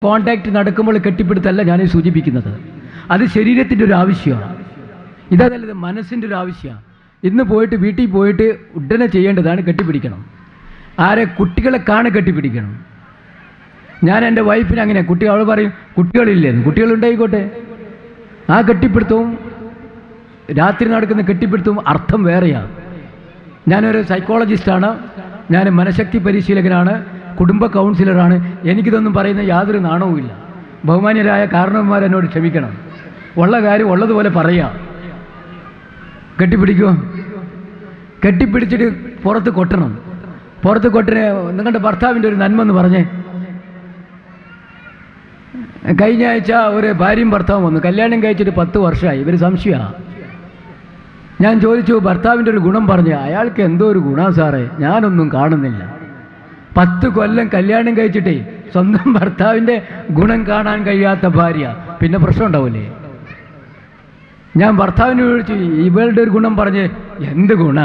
Contact നടക്കുമ്പോൾ കെട്ടിപ്പിടുത്തല്ല ഞാൻ സൂചിപ്പിക്കുന്നത്. അത് ശരീരത്തിൻ്റെ ഒരു ആവശ്യമാണ്. ഇതല്ലത് മനസ്സിൻ്റെ ഒരു ആവശ്യമാണ്. ഇന്ന് പോയിട്ട് വീട്ടിൽ പോയിട്ട് ഉടനെ ചെയ്യേണ്ടതാണ് കെട്ടിപ്പിടിക്കണം. ആരെ കുട്ടികളെ കെട്ടിപ്പിടിക്കണം. ഞാൻ എൻ്റെ വൈഫിന് അങ്ങനെ അവൾ പറയും കുട്ടികളില്ലെന്ന്. കുട്ടികളുണ്ടായിക്കോട്ടെ. ആ കെട്ടിപ്പിടുത്തവും രാത്രി നടക്കുന്ന കെട്ടിപ്പിടുത്തവും അർത്ഥം വേറെയാണ്. ഞാനൊരു സൈക്കോളജിസ്റ്റാണ്, ഞാൻ മനഃശക്തി പരിശീലകനാണ്, കുടുംബ കൗൺസിലറാണ്. എനിക്കിതൊന്നും പറയുന്ന യാതൊരു നാണവുമില്ല. ബഹുമാന്യരായ കാരണവന്മാർ എന്നോട് ക്ഷമിക്കണം. ഉള്ള കാര്യം ഉള്ളതുപോലെ പറയാം. കെട്ടിപ്പിടിക്കുമോ? കെട്ടിപ്പിടിച്ചിട്ട് പുറത്ത് കൊട്ടണം. പുറത്ത് കൊട്ടിന് നിങ്ങളുടെ ഭർത്താവിൻ്റെ ഒരു നന്മ എന്ന് പറഞ്ഞേ. കഴിഞ്ഞ ആഴ്ച ഒരു ഭാര്യയും ഭർത്താവും വന്നു. കല്യാണം കഴിച്ചിട്ട് 10 വർഷമായി. ഇവർ സംശയമാണ്. ഞാൻ ചോദിച്ചു ഭർത്താവിൻ്റെ ഒരു ഗുണം പറഞ്ഞു. അയാൾക്ക് എന്തോ ഒരു ഗുണം സാറേ, ഞാനൊന്നും കാണുന്നില്ല. 10 കൊല്ലം കല്യാണം കഴിച്ചിട്ടേ സ്വന്തം ഭർത്താവിൻ്റെ ഗുണം കാണാൻ കഴിയാത്ത ഭാര്യ, പിന്നെ പ്രശ്നം ഉണ്ടാവില്ലേ? ഞാൻ ഭർത്താവിനെ വിളിച്ചു, ഇവളുടെ ഒരു ഗുണം പറഞ്ഞ്. എന്ത് ഗുണ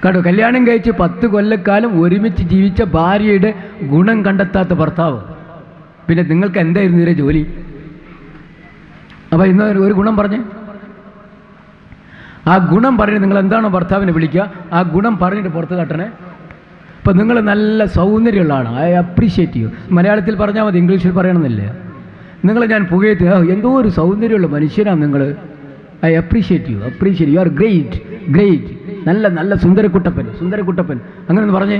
കേട്ടോ? കല്യാണം കഴിച്ച് 10 കൊല്ലക്കാലം ഒരുമിച്ച് ജീവിച്ച ഭാര്യയുടെ ഗുണം കണ്ടെത്താത്ത ഭർത്താവ്, പിന്നെ നിങ്ങൾക്ക് എന്തായിരുന്നു ഇതിലെ ജോലി? അപ്പോൾ ഇന്ന് ഒരു ഗുണം പറഞ്ഞ്, ആ ഗുണം പറഞ്ഞ് നിങ്ങൾ എന്താണോ ഭർത്താവിനെ വിളിക്കുക, ആ ഗുണം പറഞ്ഞിട്ട് പുറത്ത് തട്ടണേ. ഇപ്പം നിങ്ങൾ നല്ല സൗന്ദര്യമുള്ളതാണ്, ഐ അപ്രീഷിയേറ്റ് യു. മലയാളത്തിൽ പറഞ്ഞാൽ മതി, ഇംഗ്ലീഷിൽ പറയണമെന്നില്ല. നിങ്ങളെ ഞാൻ പുകയത്ത്, എന്തോ ഒരു സൗന്ദര്യമുള്ള മനുഷ്യനാണ് നിങ്ങൾ, I appreciate you are great, നല്ല സുന്ദരക്കുട്ടപ്പൻ അങ്ങനെ ഒന്ന് പറഞ്ഞേ.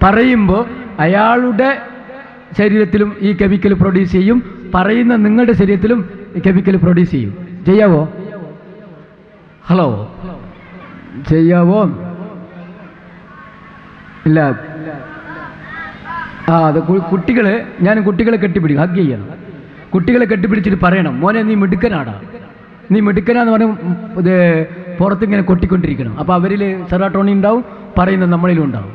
പറയുമ്പോൾ അയാളുടെ ശരീരത്തിലും ഈ കെമിക്കൽ പ്രൊഡ്യൂസ് ചെയ്യും, പറയുന്ന നിങ്ങളുടെ ശരീരത്തിലും ഈ കെമിക്കൽ പ്രൊഡ്യൂസ് ചെയ്യും. ചെയ്യാവോ? ഹലോ, ചെയ്യാവോ? ഇല്ല. അത് ഞാൻ കുട്ടികളെ കെട്ടിപ്പിടിക്കും, ഹഗ് ചെയ്യണം. കുട്ടികളെ കെട്ടിപ്പിടിച്ചിട്ട് പറയണം, മോനെ നീ മിടുക്കനാന്ന് പറഞ്ഞ് ഇത് പുറത്തിങ്ങനെ കൊട്ടിക്കൊണ്ടിരിക്കണം. അപ്പോൾ അവരിൽ സെറാട്ടോണിൻ ഉണ്ടാവും, പറയുന്ന നമ്മളിലും ഉണ്ടാവും.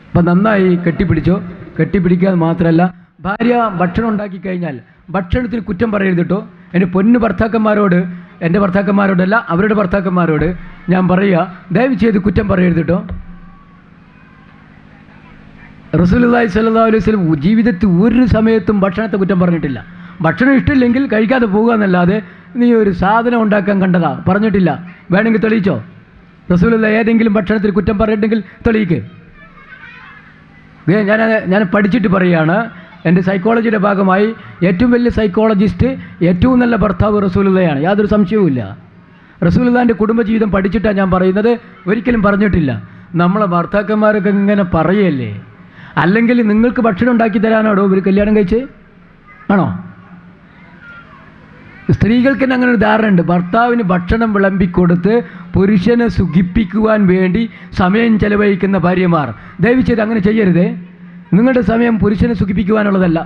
അപ്പം നന്നായി കെട്ടിപ്പിടിക്കാതെ മാത്രമല്ല, ഭാര്യ ഭക്ഷണം ഉണ്ടാക്കി കഴിഞ്ഞാൽ ഭക്ഷണത്തിന് കുറ്റം പറയരുത് കേട്ടോ. എൻ്റെ പൊന്നു എൻ്റെ ഭർത്താക്കന്മാരോടല്ല, അവരുടെ ഭർത്താക്കന്മാരോട് ഞാൻ പറയുക, ദയവ് ചെയ്ത് കുറ്റം പറയരുത് കേട്ടോ. റസൂലുള്ളാഹി സ്വല്ലല്ലാഹു അലൈഹി വസല്ലം ജീവിതത്തിൽ ഒരു സമയത്തും ഭക്ഷണത്തെ കുറ്റം പറഞ്ഞിട്ടില്ല. ഭക്ഷണം ഇഷ്ടമില്ലെങ്കിൽ കഴിക്കാതെ പോകുക എന്നല്ലാതെ നീ ഒരു സാധനം ഉണ്ടാക്കാൻ കണ്ടതാ പറഞ്ഞിട്ടില്ല. വേണമെങ്കിൽ തെളിയിച്ചോ. റസൂലുള്ളാഹി ഏതെങ്കിലും ഭക്ഷണത്തിൽ കുറ്റം പറഞ്ഞിട്ടുണ്ടെങ്കിൽ തെളിയിക്ക്. ഞാൻ പഠിച്ചിട്ട് പറയുകയാണ്, എൻ്റെ സൈക്കോളജിയുടെ ഭാഗമായി ഏറ്റവും വലിയ സൈക്കോളജിസ്റ്റ്, ഏറ്റവും നല്ല ഭർത്താവ് റസൂലുള്ളാഹിയാണ്, യാതൊരു സംശയവുമില്ല. റസൂലുള്ളാഹിൻ്റെ കുടുംബജീവിതം പഠിച്ചിട്ടാണ് ഞാൻ പറയുന്നത്, ഒരിക്കലും പറഞ്ഞിട്ടില്ല. നമ്മളെ ഭർത്താക്കന്മാരൊക്കെ ഇങ്ങനെ പറയല്ലേ. അല്ലെങ്കിൽ നിങ്ങൾക്ക് ഭക്ഷണം ഉണ്ടാക്കി തരാനാണോ ഒരു കല്യാണം കഴിച്ച്? ആണോ? സ്ത്രീകൾക്ക് തന്നെ അങ്ങനെ ഒരു ധാരണയുണ്ട്. ഭർത്താവിന് ഭക്ഷണം വിളമ്പിക്കൊടുത്ത് പുരുഷനെ സുഖിപ്പിക്കുവാൻ വേണ്ടി സമയം ചെലവഴിക്കുന്ന ഭാര്യമാർ, ദയവ് ചെയ്ത് അങ്ങനെ ചെയ്യരുതേ. നിങ്ങളുടെ സമയം പുരുഷനെ സുഖിപ്പിക്കുവാനുള്ളതല്ല.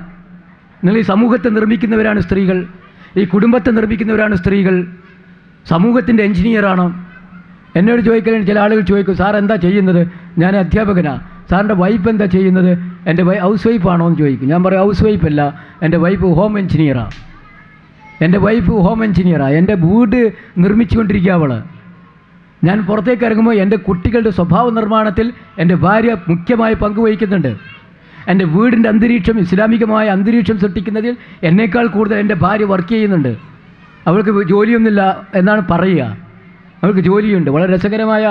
നിങ്ങൾ ഈ സമൂഹത്തെ നിർമ്മിക്കുന്നവരാണ് സ്ത്രീകൾ, ഈ കുടുംബത്തെ നിർമ്മിക്കുന്നവരാണ് സ്ത്രീകൾ. സമൂഹത്തിൻ്റെ എൻജിനീയറാണോ? എന്നോട് ചോദിക്കലും ചില ആളുകൾ ചോദിക്കും, സാർ എന്താ ചെയ്യുന്നത്? ഞാൻ അധ്യാപകനാണ്. സാറിൻ്റെ വൈഫ് എന്താ ചെയ്യുന്നത്? എൻ്റെ ഹൗസ് വൈഫാണോ എന്ന് ചോദിക്കും. ഞാൻ പറയും ഹൗസ് വൈഫല്ല, എൻ്റെ വൈഫ് ഹോം എൻജിനീയറാണ്. എൻ്റെ വീട് നിർമ്മിച്ചുകൊണ്ടിരിക്കുക അവൾ. ഞാൻ പുറത്തേക്ക് ഇറങ്ങുമ്പോൾ എൻ്റെ കുട്ടികളുടെ സ്വഭാവ നിർമ്മാണത്തിൽ എൻ്റെ ഭാര്യ മുഖ്യമായി പങ്കുവഹിക്കുന്നുണ്ട്. എൻ്റെ വീടിൻ്റെ അന്തരീക്ഷം, ഇസ്ലാമികമായ അന്തരീക്ഷം സൃഷ്ടിക്കുന്നതിൽ എന്നേക്കാൾ കൂടുതൽ എൻ്റെ ഭാര്യ വർക്ക് ചെയ്യുന്നുണ്ട്. അവൾക്ക് ജോലിയൊന്നുമില്ല എന്നാണ് പറയുക, അവൾക്ക് ജോലിയുണ്ട്. വളരെ രസകരമായ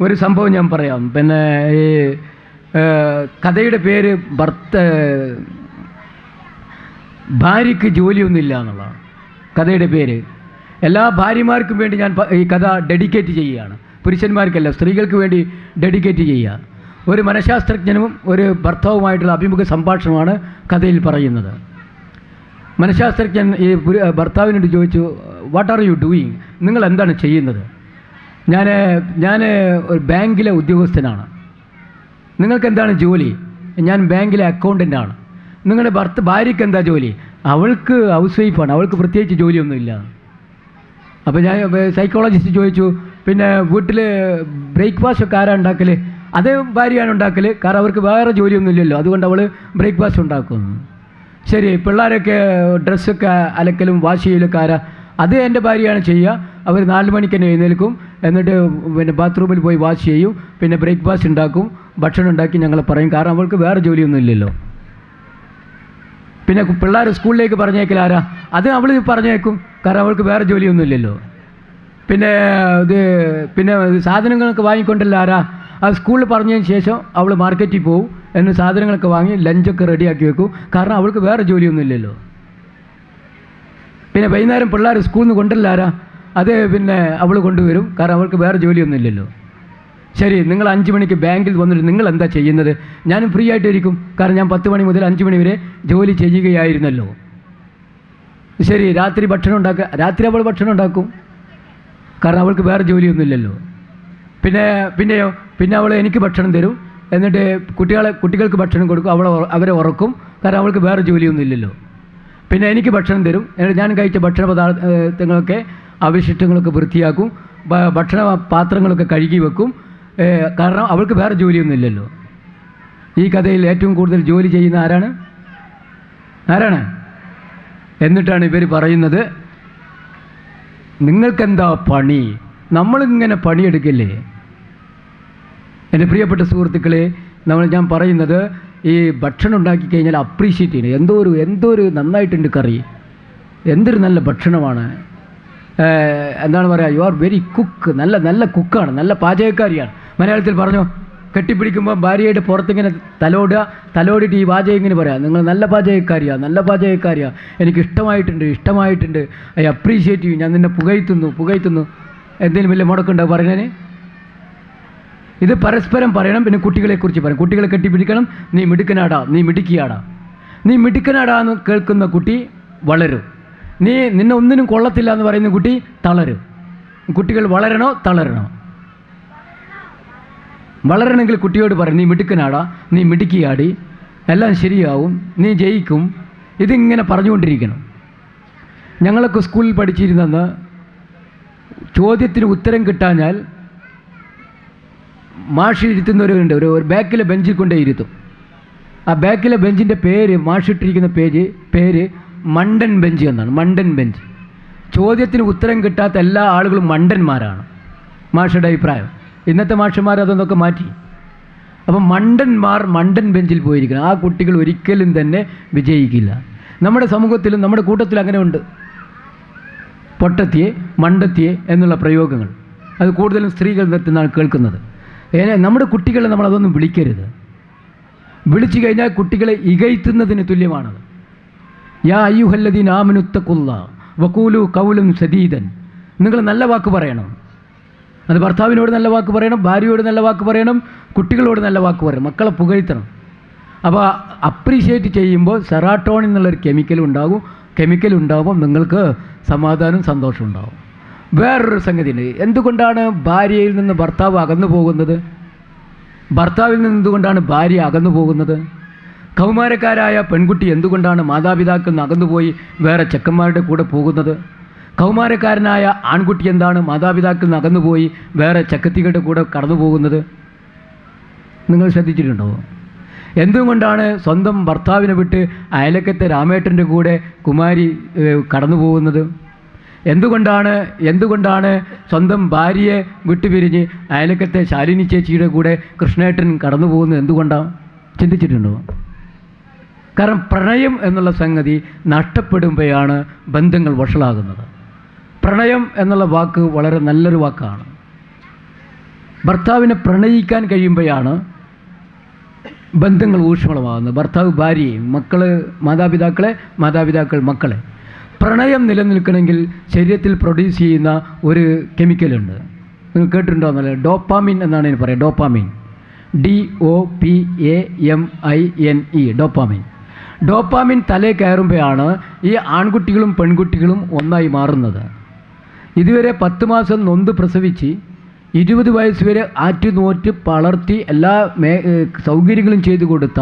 ഒരു സംഭവം ഞാൻ പറയാം. പിന്നെ ഈ കഥയുടെ പേര് ഭാര്യയ്ക്ക് ജോലിയൊന്നുമില്ല എന്നുള്ളതാണ് കഥയുടെ പേര്. എല്ലാ ഭാര്യമാർക്കും വേണ്ടി ഞാൻ ഈ കഥ ഡെഡിക്കേറ്റ് ചെയ്യുകയാണ്. പുരുഷന്മാർക്കല്ല, സ്ത്രീകൾക്ക് വേണ്ടി ഡെഡിക്കേറ്റ് ചെയ്യുക. ഒരു മനഃശാസ്ത്രജ്ഞനും ഒരു ഭർത്താവുമായിട്ടുള്ള അഭിമുഖ സംഭാഷണമാണ് കഥയിൽ പറയുന്നത്. മനഃശാസ്ത്രജ്ഞൻ ഈ ഭർത്താവിനോട് ചോദിച്ചു, വാട്ട് ആർ യു ഡൂയിങ്? നിങ്ങൾ എന്താണ് ചെയ്യുന്നത്? ഞാൻ ഒരു ബാങ്കിലെ ഉദ്യോഗസ്ഥനാണ്. നിങ്ങൾക്ക് എന്താണ് ജോലി? ഞാൻ ബാങ്കിലെ അക്കൗണ്ടൻ്റാണ്. നിങ്ങളുടെ ഭാര്യയ്ക്ക് എന്താ ജോലി? അവൾക്ക് ഹൗസ് വൈഫാണ്, അവൾക്ക് പ്രത്യേകിച്ച് ജോലിയൊന്നുമില്ല. അപ്പോൾ ഞാൻ സൈക്കോളജിസ്റ്റ് ചോദിച്ചു, പിന്നെ വീട്ടിൽ ബ്രേക്ക്ഫാസ്റ്റ് ഒക്കെ ആരാ ഉണ്ടാക്കൽ? അതേ ഭാര്യയാണ് ഉണ്ടാക്കൽ, കാരണം അവർക്ക് വേറെ ജോലിയൊന്നുമില്ലല്ലോ, അതുകൊണ്ട് അവൾ ബ്രേക്ക്ഫാസ്റ്റ് ഉണ്ടാക്കുന്നു. ശരി, പിള്ളേരൊക്കെ ഡ്രസ്സൊക്കെ അലക്കലും വാഷ് ചെയ്യലൊക്കെ ആരാ? അത് എൻ്റെ ഭാര്യയാണ് ചെയ്യുക. അവർ 4 മണിക്ക് തന്നെ എഴുന്നേൽക്കും, എന്നിട്ട് പിന്നെ ബാത്റൂമിൽ പോയി വാഷ് ചെയ്യും, പിന്നെ ബ്രേക്ക്ഫാസ്റ്റ് ഉണ്ടാക്കും, ഭക്ഷണം ഉണ്ടാക്കി ഞങ്ങൾ പറയും, കാരണം അവൾക്ക് വേറെ ജോലിയൊന്നും ഇല്ലല്ലോ. പിന്നെ പിള്ളേർ സ്കൂളിലേക്ക് പറഞ്ഞേക്കൽ ആരാ? അത് അവൾ പറഞ്ഞേക്കും, കാരണം അവൾക്ക് വേറെ ജോലിയൊന്നുമില്ലല്ലോ. പിന്നെ സാധനങ്ങളൊക്കെ വാങ്ങിക്കൊണ്ടല്ല ആരാ? അത് സ്കൂളിൽ പറഞ്ഞതിന് ശേഷം അവൾ മാർക്കറ്റിൽ പോകും, എന്നിട്ട് സാധനങ്ങളൊക്കെ വാങ്ങി ലഞ്ചൊക്കെ റെഡിയാക്കി വെക്കും, കാരണം അവൾക്ക് വേറെ ജോലിയൊന്നുമില്ലല്ലോ. പിന്നെ വൈകുന്നേരം പിള്ളേർ സ്കൂളിൽ നിന്ന് കൊണ്ടല്ല ആരാ? അത് പിന്നെ അവൾ കൊണ്ടുവരും, കാരണം അവൾക്ക് വേറെ ജോലിയൊന്നുമില്ലല്ലോ. ശരി, നിങ്ങൾ 5 മണിക്ക് ബാങ്കിൽ വന്നിട്ട് നിങ്ങൾ എന്താ ചെയ്യുന്നത്? ഞാനും ഫ്രീ ആയിട്ടിരിക്കും, കാരണം ഞാൻ 10 മണി മുതൽ 5 മണി വരെ ജോലി ചെയ്യുകയായിരുന്നല്ലോ. ശരി, രാത്രി ഭക്ഷണം ഉണ്ടാക്കുക, രാത്രി അവൾ ഭക്ഷണം ഉണ്ടാക്കും, കാരണം അവൾക്ക് വേറെ ജോലിയൊന്നുമില്ലല്ലോ. പിന്നെ അവൾ എനിക്ക് ഭക്ഷണം തരും, എന്നിട്ട് കുട്ടികൾക്ക് ഭക്ഷണം കൊടുക്കും, അവരെ ഉറക്കും, കാരണം അവൾക്ക് വേറെ ജോലിയൊന്നുമില്ലല്ലോ. പിന്നെ എനിക്ക് ഭക്ഷണം തരും, എന്നിട്ട് ഞാൻ കഴിച്ച ഭക്ഷണ പദാർത്ഥങ്ങളൊക്കെ അവശിഷ്ടങ്ങളൊക്കെ വൃത്തിയാക്കും, ഭക്ഷണ പാത്രങ്ങളൊക്കെ കഴുകി വെക്കും, കാരണം അവൾക്ക് വേറെ ജോലിയൊന്നുമില്ലല്ലോ. ഈ കഥയിൽ ഏറ്റവും കൂടുതൽ ജോലി ചെയ്യുന്ന ആരാണ്? എന്നിട്ടാണ് ഇവർ പറയുന്നത്, നിങ്ങൾക്കെന്താ പണി? നമ്മളിങ്ങനെ പണിയെടുക്കില്ലേ? എൻ്റെ പ്രിയപ്പെട്ട സുഹൃത്തുക്കളെ, ഞാൻ പറയുന്നത്, ഈ ഭക്ഷണം ഉണ്ടാക്കി കഴിഞ്ഞാൽ അപ്രീഷിയേറ്റ് ചെയ്യണം. എന്തോ ഒരു നന്നായിട്ടുണ്ട് കറി, എന്തൊരു നല്ല ഭക്ഷണമാണ്, എന്താണ് പറയുക, യു ആർ വെരി കുക്ക്, നല്ല കുക്കാണ്, നല്ല പാചകക്കാരിയാണ്. മലയാളത്തിൽ പറഞ്ഞോ, കെട്ടിപ്പിടിക്കുമ്പോൾ ഭാര്യയുടെ പുറത്തിങ്ങനെ തലോടിയിട്ട് ഈ പാചകം ഇങ്ങനെ പറയാം, നിങ്ങൾ നല്ല പാചകക്കാരിയാ, എനിക്ക് ഇഷ്ടമായിട്ടുണ്ട്, ഐ അപ്രീഷിയേറ്റ് ചെയ്യും, ഞാൻ നിന്നെ പുകഴ്ത്തുന്നു. എന്തെങ്കിലും വലിയ മുടക്കുണ്ടോ പറയുന്നതിന്? ഇത് പരസ്പരം പറയണം. പിന്നെ കുട്ടികളെക്കുറിച്ച് പറയും, കുട്ടികളെ കെട്ടിപ്പിടിക്കണം, നീ മിടുക്കനാടാ, നീ മിടുക്കനാടാ എന്ന് കേൾക്കുന്ന കുട്ടി വളരും. നിന്നെ ഒന്നിനും കൊള്ളത്തില്ല എന്ന് പറയുന്ന കുട്ടി തളരും. കുട്ടികൾ വളരണോ തളരണോ? വളരണമെങ്കിൽ കുട്ടിയോട് പറയും, നീ മിടുക്കനാടാ, നീ മിടുക്കിയാടി, എല്ലാം ശരിയാവും, നീ ജയിക്കും. ഇതിങ്ങനെ പറഞ്ഞുകൊണ്ടിരിക്കണം. ഞങ്ങളൊക്കെ സ്കൂളിൽ പഠിച്ചിരുന്നെന്ന് ചോദ്യത്തിന് ഉത്തരം കിട്ടാഞ്ഞാൽ മാഷ് ഇരുത്തുന്നവരുണ്ട്, ഒരു ബാക്കിലെ ബെഞ്ചിൽ കൊണ്ടേ ഇരുത്തും. ആ ബാക്കിലെ ബെഞ്ചിൻ്റെ പേര്, മാഷിട്ടിരിക്കുന്ന പേര് മണ്ടൻ ബെഞ്ച് എന്നാണ്. മണ്ടൻ ബെഞ്ച്. ചോദ്യത്തിന് ഉത്തരം കിട്ടാത്ത എല്ലാ ആളുകളും മണ്ടന്മാരാണ്, മാഷയുടെ അഭിപ്രായം. ഇന്നത്തെ മാഷന്മാർ അതൊന്നൊക്കെ മാറ്റി. അപ്പം മണ്ടന്മാർ മണ്ടൻ ബെഞ്ചിൽ പോയിരിക്കണം. ആ കുട്ടികൾ ഒരിക്കലും തന്നെ വിജയിക്കില്ല. നമ്മുടെ സമൂഹത്തിലും നമ്മുടെ കൂട്ടത്തിലും അങ്ങനെ ഉണ്ട്, പൊട്ടത്തിയെ മണ്ടത്തിയെ എന്നുള്ള പ്രയോഗങ്ങൾ. അത് കൂടുതലും സ്ത്രീകൾ നിന്നാണ് കേൾക്കുന്നത്. നമ്മുടെ കുട്ടികളെ നമ്മളതൊന്നും വിളിക്കരുത്. വിളിച്ചു കഴിഞ്ഞാൽ കുട്ടികളെ ഇകഴ്ത്തുന്നതിന് തുല്യമാണത്. യാ അയ്യുഹല്ലദീന ആമനുത്തഖുല്ലാഹ് വഖൂലു ഖൗലൻ സദീദൻ. നിങ്ങൾ നല്ല വാക്ക് പറയണം. അത് ഭർത്താവിനോട് നല്ല വാക്ക് പറയണം, ഭാര്യയോട് നല്ല വാക്ക് പറയണം, കുട്ടികളോട് നല്ല വാക്ക് പറയണം, മക്കളെ പുകഴ്ത്തണം. അപ്പോൾ അപ്രീഷിയേറ്റ് ചെയ്യുമ്പോൾ സെറാട്ടോണിൻ എന്നുള്ളൊരു കെമിക്കൽ ഉണ്ടാകുമ്പോൾ നിങ്ങൾക്ക് സമാധാനവും സന്തോഷവും ഉണ്ടാകും. വേറൊരു സംഗതിയുണ്ട്. എന്തുകൊണ്ടാണ് ഭാര്യയിൽ നിന്ന് ഭർത്താവ് അകന്നു പോകുന്നത്? ഭർത്താവിൽ നിന്ന് എന്തുകൊണ്ടാണ് ഭാര്യ അകന്നു പോകുന്നത്? കൗമാരക്കാരായ പെൺകുട്ടി എന്തുകൊണ്ടാണ് മാതാപിതാക്കളിൽ നിന്ന് അകന്നുപോയി വേറെ ചെക്കന്മാരുടെ കൂടെ പോകുന്നത്? കൗമാരക്കാരനായ ആൺകുട്ടി എന്താണ് മാതാപിതാക്കളിൽ നിന്ന് അകന്നുപോയി വേറെ ചെക്കത്തികളുടെ കൂടെ കടന്നു പോകുന്നത്? നിങ്ങൾ ശ്രദ്ധിച്ചിട്ടുണ്ടോ? എന്തുകൊണ്ടാണ് സ്വന്തം ഭർത്താവിനെ വിട്ട് അയലക്കത്തെ രാമേട്ടൻ്റെ കൂടെ കുമാരി കടന്നു പോകുന്നത്? എന്തുകൊണ്ടാണ് സ്വന്തം ഭാര്യയെ വിട്ടുപിരിഞ്ഞ് അയലക്കത്തെ ശാലിനി ചേച്ചിയുടെ കൂടെ കൃഷ്ണേട്ടൻ കടന്നു പോകുന്നത്? എന്തുകൊണ്ടാണ്? ചിന്തിച്ചിട്ടുണ്ടോ? കാരണം പ്രണയം എന്നുള്ള സംഗതി നഷ്ടപ്പെടുമ്പോഴാണ് ബന്ധങ്ങൾ വഷളാകുന്നത്. പ്രണയം എന്നുള്ള വാക്ക് വളരെ നല്ലൊരു വാക്കാണ്. ഭർത്താവിനെ പ്രണയിക്കാൻ കഴിയുമ്പോഴാണ് ബന്ധങ്ങൾ ഊഷ്മളമാകുന്നത്. ഭർത്താവ് ഭാര്യയെയും, മാതാപിതാക്കൾ മക്കളെ. പ്രണയം നിലനിൽക്കണമെങ്കിൽ ശരീരത്തിൽ പ്രൊഡ്യൂസ് ചെയ്യുന്ന ഒരു കെമിക്കലുണ്ട്, നിങ്ങൾ കേട്ടിട്ടുണ്ടോ എന്നല്ല, ഡോപ്പാമിൻ എന്നാണ് ഞാൻ പറയുക. ഡോപ്പാമിൻ, DOPAMINE, ഡോപ്പാമിൻ തലേ കയറുമ്പോഴാണ് ഈ ആൺകുട്ടികളും പെൺകുട്ടികളും ഒന്നായി മാറുന്നത്. ഇതുവരെ 10 മാസം നൊന്ത് പ്രസവിച്ച് 20 വയസ്സ് വരെ ആറ്റുനോറ്റ് വളർത്തി എല്ലാ സൗകര്യങ്ങളും ചെയ്തു കൊടുത്ത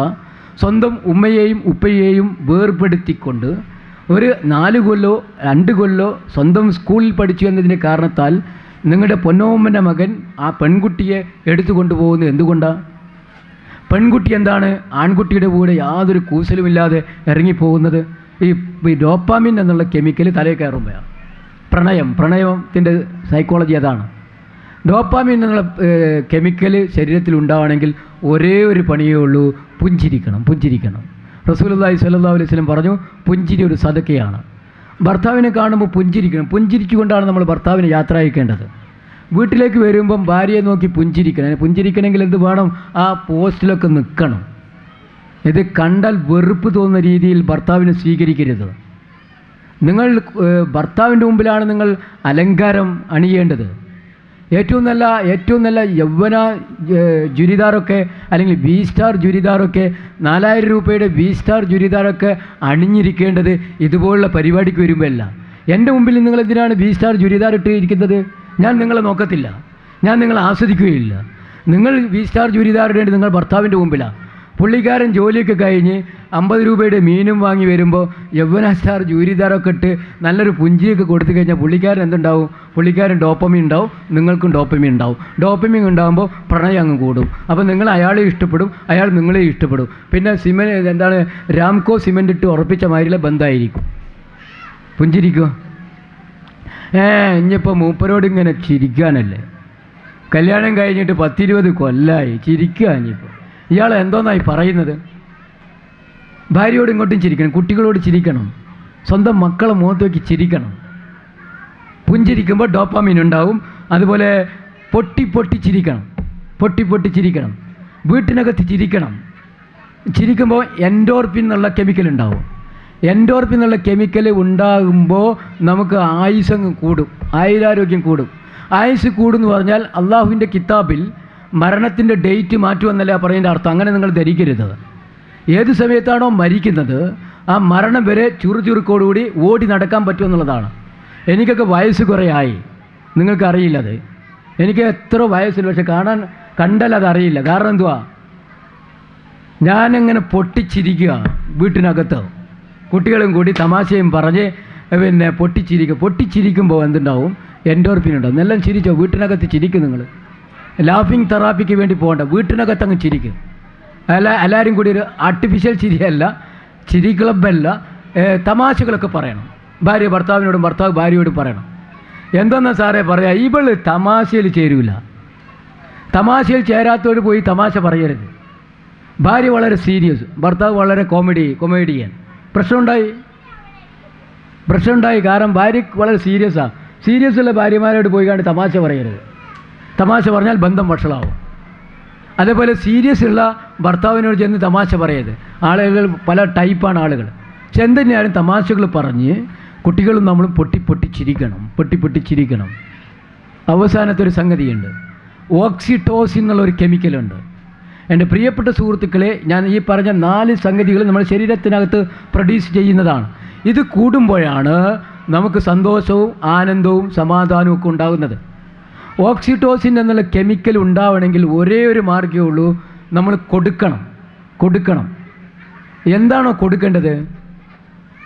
സ്വന്തം ഉമ്മയെയും ഉപ്പയെയും വേർപെടുത്തിക്കൊണ്ട് ഒരു 4 കൊല്ലോ 2 കൊല്ലോ സ്വന്തം സ്കൂളിൽ പഠിച്ചു എന്നതിൻ്റെ കാരണത്താൽ നിങ്ങളുടെ പൊന്നോമ്മൻ്റെ മകൻ ആ പെൺകുട്ടിയെ എടുത്തു കൊണ്ടുപോകുന്നത് എന്തുകൊണ്ടാണ്? പെൺകുട്ടി എന്താണ് ആൺകുട്ടിയുടെ കൂടെ യാതൊരു കൂസലുമില്ലാതെ ഇറങ്ങിപ്പോകുന്നത്? ഈ ഡോപ്പാമിൻ എന്നുള്ള കെമിക്കൽ തലയിൽ കയറുമ്പോഴാണ്. പ്രണയത്തിൻ്റെ സൈക്കോളജി അതാണ്. ഡോപ്പാമിൻ എന്നുള്ള കെമിക്കൽ ശരീരത്തിൽ ഉണ്ടാവണമെങ്കിൽ ഒരേ ഒരു പണിയേ ഉള്ളൂ, പുഞ്ചിരിക്കണം. റസൂലുള്ളാഹി സ്വല്ലല്ലാഹു അലൈഹി വസല്ലം പറഞ്ഞു, പുഞ്ചിരി ഒരു സദക്കയാണ്. ഭർത്താവിനെ കാണുമ്പോൾ പുഞ്ചിരിക്കണം. പുഞ്ചിരിച്ചുകൊണ്ടാണ് നമ്മൾ ഭർത്താവിനെ യാത്ര അയക്കേണ്ടത്. വീട്ടിലേക്ക് വരുമ്പം ഭാര്യയെ നോക്കി പുഞ്ചിരിക്കണം. പുഞ്ചിരിക്കണമെങ്കിൽ എന്ത് വേണം? ആ പോസ്റ്റിലൊക്കെ നിൽക്കണം. ഇത് കണ്ടാൽ വെറുപ്പ് തോന്നുന്ന രീതിയിൽ ഭർത്താവിനെ സ്വീകരിക്കരുത്. നിങ്ങൾ ഭർത്താവിൻ്റെ മുമ്പിലാണ് നിങ്ങൾ അലങ്കാരം അണിയേണ്ടത്. ഏറ്റവും നല്ല യൗവന ചുരിദാറൊക്കെ അല്ലെങ്കിൽ വി സ്റ്റാർ ചുരിദാറൊക്കെ 4000 രൂപയുടെ വി സ്റ്റാർ ചുരിദാറൊക്കെ അണിഞ്ഞിരിക്കേണ്ടത് ഇതുപോലുള്ള പരിപാടിക്ക് വരുമ്പോഴല്ല. എൻ്റെ മുമ്പിൽ നിങ്ങൾ എന്തിനാണ് വി സ്റ്റാർ ചുരിദാർ ഇട്ട് ഇരിക്കുന്നത്? ഞാൻ നിങ്ങളെ നോക്കത്തില്ല, ഞാൻ നിങ്ങളെ ആസ്വദിക്കുകയില്ല. നിങ്ങൾ വി സ്റ്റാർ ചുരിദാർ ഇടേണ്ടത് നിങ്ങൾ ഭർത്താവിൻ്റെ മുമ്പിലാണ്. പുള്ളിക്കാരൻ ജോലിയൊക്കെ കഴിഞ്ഞ് 50 രൂപയുടെ മീനും വാങ്ങി വരുമ്പോൾ യൗവന സ്റ്റാർ ചുരിദാറൊക്കെ ഇട്ട് നല്ലൊരു പുഞ്ചിയൊക്കെ കൊടുത്തു കഴിഞ്ഞാൽ പുള്ളിക്കാരൻ എന്തുണ്ടാവും? പുള്ളിക്കാരൻ ഡോപ്പമീൻ ഉണ്ടാവും, നിങ്ങൾക്കും ഡോപ്പമീൻ ഉണ്ടാവും. ഡോപ്പമീൻ ഉണ്ടാകുമ്പോൾ പ്രണയം അങ്ങ് കൂടും. അപ്പോൾ നിങ്ങൾ അയാളെ ഇഷ്ടപ്പെടും, അയാൾ നിങ്ങളെ ഇഷ്ടപ്പെടും. പിന്നെ രാംകോ സിമെൻ്റ് ഇട്ട് ഉറപ്പിച്ച മാതിരിയുള്ള ബന്ധമായിരിക്കും. പുഞ്ചിരിക്കുക. ഇനിയിപ്പോൾ മൂപ്പരോട് ഇങ്ങനെ ചിരിക്കാനല്ലേ? കല്യാണം കഴിഞ്ഞിട്ട് 10-20 കൊല്ലമായി ചിരിക്കുക. ഇനിയിപ്പോൾ ഇയാൾ എന്തോന്നായി പറയുന്നത്? ഭാര്യയോട് ഇങ്ങോട്ടും ചിരിക്കണം, കുട്ടികളോട് ചിരിക്കണം, സ്വന്തം മക്കളെ മുഖത്ത് നോക്കി ചിരിക്കണം. പുഞ്ചിരിക്കുമ്പോൾ ഡോപ്പാമീൻ ഉണ്ടാവും. അതുപോലെ പൊട്ടി ചിരിക്കണം. വീട്ടിനകത്ത് ചിരിക്കണം. ചിരിക്കുമ്പോൾ എൻഡോർഫിൻ എന്നുള്ള കെമിക്കൽ ഉണ്ടാവും. എൻഡോർഫിൻ എന്നുള്ള കെമിക്കൽ ഉണ്ടാകുമ്പോൾ നമുക്ക് ആയുസ്സങ്ങ് കൂടും, ആയുരാരോഗ്യം കൂടും. ആയുസ് കൂടുമെന്ന് പറഞ്ഞാൽ അള്ളാഹുവിൻ്റെ കിതാബിൽ മരണത്തിൻ്റെ ഡേറ്റ് മാറ്റുമെന്നല്ല പറയുന്നതിൻ്റെ അർത്ഥം. അങ്ങനെ നിങ്ങൾ ധരിക്കരുത്. ഏത് സമയത്താണോ മരിക്കുന്നത് ആ മരണം വരെ ചുറുചുറുക്കോടുകൂടി ഓടി നടക്കാൻ പറ്റുമെന്നുള്ളതാണ്. എനിക്കൊക്കെ വയസ്സ് കുറേ ആയി, നിങ്ങൾക്കറിയില്ലത്. എനിക്ക് എത്ര വയസ്സില്ല, പക്ഷെ കണ്ടാൽ അതറിയില്ല. കാരണം എന്തുവാ? ഞാനങ്ങനെ പൊട്ടിച്ചിരിക്കുക വീട്ടിനകത്ത്, കുട്ടികളും കൂടി തമാശയും പറഞ്ഞ് പൊട്ടിച്ചിരിക്കുമ്പോൾ എന്തുണ്ടാവും? എൻഡോർഫിൻ ഉണ്ടാവും. എല്ലാം ചിരിച്ചോ? വീട്ടിനകത്ത് ചിരിക്കും. നിങ്ങൾ ലാഫിങ് തെറാപ്പിക്ക് വേണ്ടി പോകണ്ട, വീട്ടിനകത്ത് അങ്ങ് ചിരിക്കും. എല്ലാവരും കൂടി ഒരു ആർട്ടിഫിഷ്യൽ ചിരിയല്ല, ചിരി ക്ലബ്ബല്ല, തമാശകളൊക്കെ പറയണം. ഭാര്യ ഭർത്താവിനോടും ഭർത്താവ് ഭാര്യയോടും പറയണം. എന്തെന്നാ സാറേ പറയാ? ഇവള് തമാശയിൽ ചേരൂല. തമാശയിൽ ചേരാത്തോട് പോയി തമാശ പറയരുത്. ഭാര്യ വളരെ സീരിയസ്, ഭർത്താവ് വളരെ കൊമേഡിയൻ. പ്രശ്നമുണ്ടായി. കാരണം ഭാര്യ വളരെ സീരിയസാണ്. സീരിയസ് ഉള്ള ഭാര്യമാരോട് പോയി കണ്ട് തമാശ പറയരുത്. തമാശ പറഞ്ഞാൽ ബന്ധം വഷളാവും. അതേപോലെ സീരിയസ് ഉള്ള ഭർത്താവിനോട് ചെന്ന് തമാശ പറയരുത്. ആളുകൾ പല ടൈപ്പാണ് ആളുകൾ. പക്ഷെ എന്തുതന്നെയാലും തമാശകൾ പറഞ്ഞ് കുട്ടികളും നമ്മളും പൊട്ടിച്ചിരിക്കണം. അവസാനത്തെ ഒരു സംഗതിയുണ്ട്, ഓക്സിറ്റോസിൻ എന്നുള്ളൊരു കെമിക്കലുണ്ട്. എൻ്റെ പ്രിയപ്പെട്ട സുഹൃത്തുക്കളെ, ഞാൻ ഈ പറഞ്ഞ 4 സംഗതികൾ നമ്മുടെ ശരീരത്തിനകത്ത് പ്രൊഡ്യൂസ് ചെയ്യുന്നതാണ്. ഇത് കൂടുമ്പോഴാണ് നമുക്ക് സന്തോഷവും ആനന്ദവും സമാധാനവും ഒക്കെ ഉണ്ടാകുന്നത്. ഓക്സിറ്റോസിൻ എന്നുള്ള കെമിക്കൽ ഉണ്ടാവണമെങ്കിൽ ഒരേ ഒരു മാർഗ്ഗമേ ഉള്ളൂ, നമ്മൾ കൊടുക്കണം. എന്താണോ കൊടുക്കേണ്ടത്?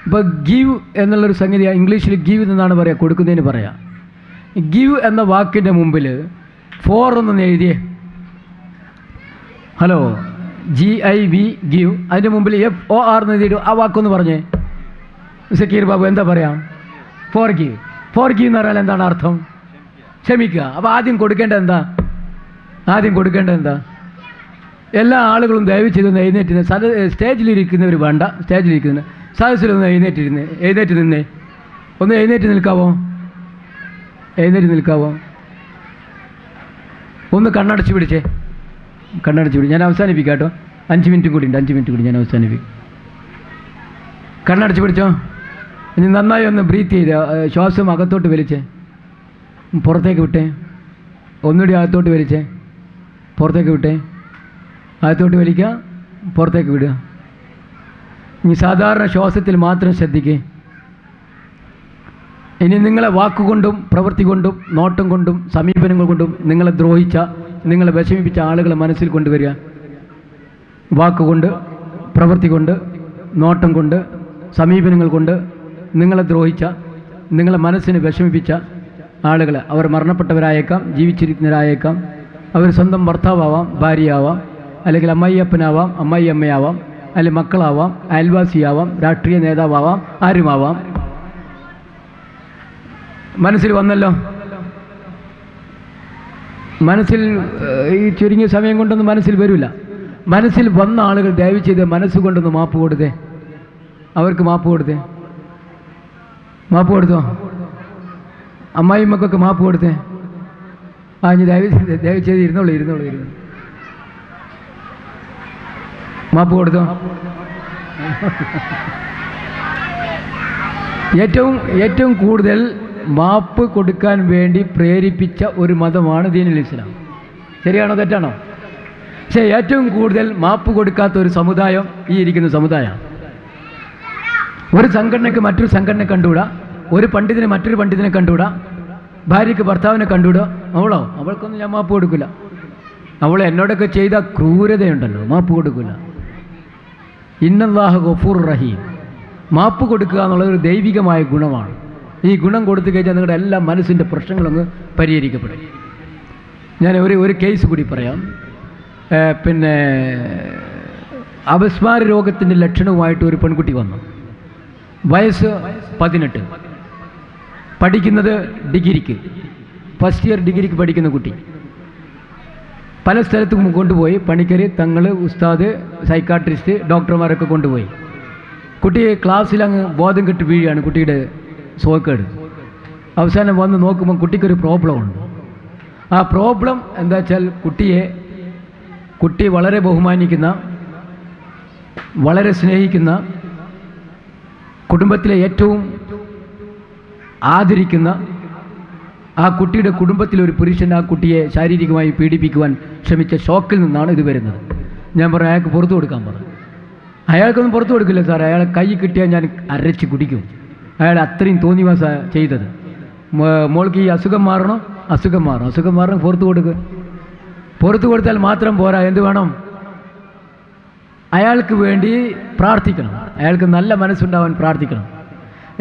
ഇപ്പോൾ ഗീവ് എന്നുള്ളൊരു സംഗതി ഇംഗ്ലീഷിൽ ഗീവ് എന്നാണ് പറയുക, കൊടുക്കുന്നതിന് പറയാം. ഗീവ് എന്ന വാക്കിൻ്റെ മുമ്പിൽ ഫോർ എന്നൊന്ന് എഴുതിയേ. ഹലോ, GIV ഗീവ്, അതിൻ്റെ മുമ്പിൽ FOR എന്ന് എഴുതിയിട്ട് ആ വാക്കൊന്ന് പറഞ്ഞേ. സക്കീർ ബാബു എന്താ പറയാം? ഫോർ ഗീവ് എന്ന് പറഞ്ഞാൽ എന്താണ് അർത്ഥം? ക്ഷമിക്കുക. അപ്പോൾ ആദ്യം കൊടുക്കേണ്ടത് എന്താ? എല്ലാ ആളുകളും ദയവ് ചെയ്തൊന്ന് എഴുന്നേറ്റ് സ്റ്റേജിലിരിക്കുന്നവർ വേണ്ട, സ്റ്റേജിലിരിക്കുന്ന സദസ്സിലൊന്ന് എഴുന്നേറ്റ് നിന്നേ. ഒന്ന് എഴുന്നേറ്റ് നിൽക്കാവോ? ഒന്ന് കണ്ണടച്ച് പിടിച്ചേ. ഞാൻ അവസാനിപ്പിക്കാം കേട്ടോ. 5 മിനിറ്റ് കൂടി ഉണ്ട്, 5 മിനിറ്റ് കൂടി ഞാൻ അവസാനിപ്പിക്കും. കണ്ണടച്ച് പിടിച്ചോ. ഇനി നന്നായി ഒന്ന് ബ്രീത്ത് ചെയ്ത് ശ്വാസം അകത്തോട്ട് വലിച്ചേ, പുറത്തേക്ക് വിട്ടേ. ഒന്നുകൂടി അകത്തോട്ട് വലിച്ചേ, പുറത്തേക്ക് വിട്ടേ. അകത്തോട്ട് വലിക്കുക, പുറത്തേക്ക് വിടുക. ഇനി സാധാരണ ശ്വാസത്തിൽ മാത്രം ശ്രദ്ധിക്കേ. ഇനി നിങ്ങളെ വാക്കുകൊണ്ടും പ്രവൃത്തി കൊണ്ടും നോട്ടം കൊണ്ടും സമീപനങ്ങൾ കൊണ്ടും നിങ്ങളെ ദ്രോഹിച്ച, നിങ്ങളെ വിഷമിപ്പിച്ച ആളുകളെ മനസ്സിൽ കൊണ്ടുവരിക. വാക്കുകൊണ്ട്, പ്രവൃത്തി കൊണ്ട്, നോട്ടം കൊണ്ട്, സമീപനങ്ങൾ കൊണ്ട് നിങ്ങളെ ദ്രോഹിച്ച, നിങ്ങളെ മനസ്സിനെ വിഷമിപ്പിച്ച ആളുകളെ, അവർ മരണപ്പെട്ടവരായേക്കാം, ജീവിച്ചിരിക്കുന്നവരായേക്കാം, അവർ സ്വന്തം ഭർത്താവാം, ഭാര്യയാവാം, അല്ലെങ്കിൽ അമ്മായിയപ്പനാവാം, അമ്മായിയമ്മയാവാം, അല്ലെങ്കിൽ മക്കളാവാം, അയൽവാസിയാവാം, രാഷ്ട്രീയ നേതാവാം, ആരുമാവാം. മനസ്സിൽ വന്നല്ലോ. മനസ്സിൽ ഈ ചുരുങ്ങിയ സമയം കൊണ്ടൊന്നും മനസ്സിൽ വരില്ല. മനസ്സിൽ വന്ന ആളുകൾ ദയവ് ചെയ്ത് മനസ്സുകൊണ്ടൊന്ന് മാപ്പ് കൊടുത്തേ. അവർക്ക് മാപ്പ് കൊടുത്തേ. മാപ്പ് കൊടുത്തോ? അമ്മായിമ്മക്കൊക്കെ മാപ്പ് കൊടുത്തേ. ഇനി ദയവ് ചെയ്ത് ഇരുന്നോളൂ. മാപ്പ് കൊടുത്തോ? ഏറ്റവും കൂടുതൽ മാപ്പ് കൊടുക്കാൻ വേണ്ടി പ്രേരിപ്പിച്ച ഒരു മതമാണ് ദീനുൽ ഇസ്ലാം. ശരിയാണോ തെറ്റാണോ? പക്ഷേ ഏറ്റവും കൂടുതൽ മാപ്പ് കൊടുക്കാത്ത ഒരു സമുദായം ഈ ഇരിക്കുന്ന സമുദായമാണ്. ഒരു സംഘടനയ്ക്ക് മറ്റൊരു സംഘടന കണ്ടുകൂടാ, ഒരു പണ്ഡിതന് മറ്റൊരു പണ്ഡിതനെ കണ്ടുകൂടാ, ഭാര്യയ്ക്ക് ഭർത്താവിനെ കണ്ടുകൂടാ. അവൾക്കൊന്നും ഞാൻ മാപ്പ് കൊടുക്കില്ല. അവൾ എന്നോടൊക്കെ ചെയ്ത ക്രൂരതയുണ്ടല്ലോ, മാപ്പ് കൊടുക്കില്ല. ഇന്നല്ലാഹ ഗഫൂർ റഹീം. മാപ്പ് കൊടുക്കുക എന്നുള്ളത് ഒരു ദൈവികമായ ഗുണമാണ്. ഈ ഗുണം കൊടുത്തു കഴിഞ്ഞാൽ നിങ്ങളുടെ എല്ലാ മനസ്സിൻ്റെ പ്രശ്നങ്ങളങ്ങ് പരിഹരിക്കപ്പെടും. ഞാൻ ഒരു കേസ് കൂടി പറയാം. അപസ്മാര രോഗത്തിൻ്റെ ലക്ഷണവുമായിട്ട് ഒരു പെൺകുട്ടി വന്നു. വയസ്സ് 18, പഠിക്കുന്നത് ഡിഗ്രിക്ക്, ഫസ്റ്റ് ഇയർ ഡിഗ്രിക്ക് പഠിക്കുന്ന കുട്ടി. പല സ്ഥലത്തും കൊണ്ടുപോയി, പണിക്കർ, തങ്ങൾ, ഉസ്താദ്, സൈക്കാട്രിസ്റ്റ്, ഡോക്ടർമാരൊക്കെ കൊണ്ടുപോയി. കുട്ടിയെ ക്ലാസ്സിൽ അങ്ങ് ബോധം കെട്ട് വീഴുകയാണ്, കുട്ടിയുടെ സോക്കേട്. അവസാനം വന്ന് നോക്കുമ്പോൾ കുട്ടിക്കൊരു പ്രോബ്ലം ഉണ്ട്. ആ പ്രോബ്ലം എന്താ വെച്ചാൽ കുട്ടി വളരെ ബഹുമാനിക്കുന്ന, വളരെ സ്നേഹിക്കുന്ന, കുടുംബത്തിലെ ഏറ്റവും ആദരിക്കുന്ന ആ കുട്ടിയുടെ കുടുംബത്തിലെ ഒരു പുരുഷൻ ആ കുട്ടിയെ ശാരീരികമായി പീഡിപ്പിക്കുവാൻ ശ്രമിച്ച ഷോക്കിൽ നിന്നാണ് ഇത് വരുന്നത്. ഞാൻ പറഞ്ഞു അയാൾക്ക് പുറത്തു കൊടുക്കാൻ പറഞ്ഞു. അയാൾക്കൊന്നും പുറത്തു കൊടുക്കില്ല സാർ, അയാളെ കൈ കിട്ടിയാൽ ഞാൻ അരച്ച് കുടിക്കും. അയാൾ അത്രയും തോന്നിവാസ ചെയ്തത്. മോൾക്ക് ഈ അസുഖം മാറണം, അസുഖം മാറണം, പുറത്തു കൊടുക്കുക. പുറത്തു കൊടുത്താൽ മാത്രം പോരാ, എന്ത് വേണം? അയാൾക്ക് വേണ്ടി പ്രാർത്ഥിക്കണം, അയാൾക്ക് നല്ല മനസ്സുണ്ടാവാൻ പ്രാർത്ഥിക്കണം.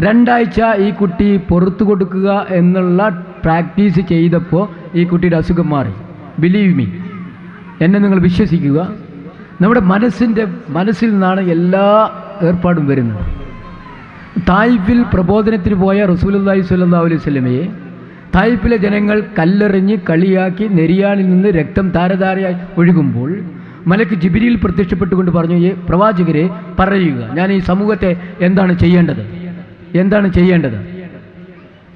2 ആഴ്ച ഈ കുട്ടി പുറത്തു കൊടുക്കുക എന്നുള്ള പ്രാക്ടീസ് ചെയ്തപ്പോൾ ഈ കുട്ടിയുടെ അസുഖം മാറി. ബിലീവ് മീ, എന്നെ നിങ്ങൾ വിശ്വസിക്കുക. നമ്മുടെ മനസ്സിൽ നിന്നാണ് എല്ലാ ഏർപ്പാടും വരുന്നത്. തായിഫിൽ പ്രബോധനത്തിന് പോയ റസൂലുള്ളാഹി സ്വല്ലല്ലാഹു അലൈഹി വസല്ലമയെ തായിഫിലെ ജനങ്ങൾ കല്ലെറിഞ്ഞ് കളിയാക്കി നെരിയാണിൽ നിന്ന് രക്തം ധാരധാരയായി ഒഴുകുമ്പോൾ മലക്ക് ജിബ്രീൽ പ്രത്യക്ഷപ്പെട്ടുകൊണ്ട് പറഞ്ഞു, പ്രവാചകരെ പറയുക, ഞാൻ ഈ സമൂഹത്തെ എന്താണ് ചെയ്യേണ്ടത്?